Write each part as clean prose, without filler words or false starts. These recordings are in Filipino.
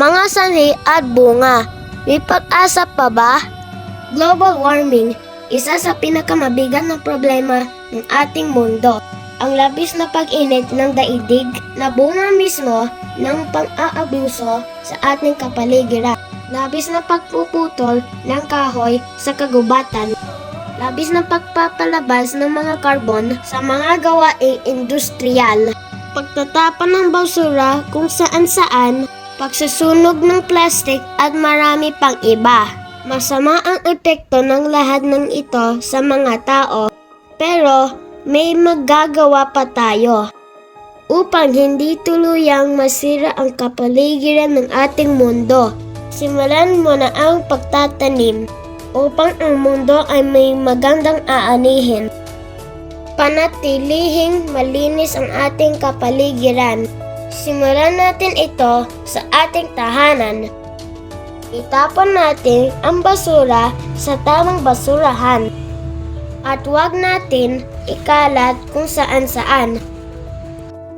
mga sanhi at bunga. May pag-asa pa ba? Global warming, isa sa pinakamabigat na problema ng ating mundo. Ang labis na pag-init ng daigdig na bunga mismo ng pang-aabuso sa ating kapaligiran. Labis na pagpuputol ng kahoy sa kagubatan. Labis na pagpapalabas ng mga karbon sa mga gawaing industrial. Pagtatapon ng basura kung saan-saan, pagsusunog ng plastik at marami pang iba. Masama ang epekto ng lahat ng ito sa mga tao, pero may magagawa pa tayo upang hindi tuluyang masira ang kapaligiran ng ating mundo. Simulan mo na ang pagtatanim upang ang mundo ay may magandang aanihin. Panatilihing malinis ang ating kapaligiran. Simulan natin ito sa ating tahanan. Itapon natin ang basura sa tamang basurahan. At huwag natin ikalat kung saan-saan.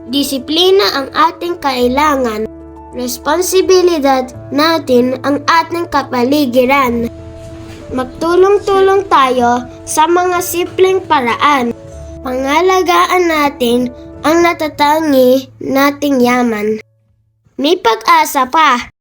Disiplina ang ating kailangan. Responsibilidad natin ang ating kapaligiran. Magtulong-tulong tayo sa mga simpleng paraan. Pangalagaan natin ang natatangi nating yaman. May pag-asa pa.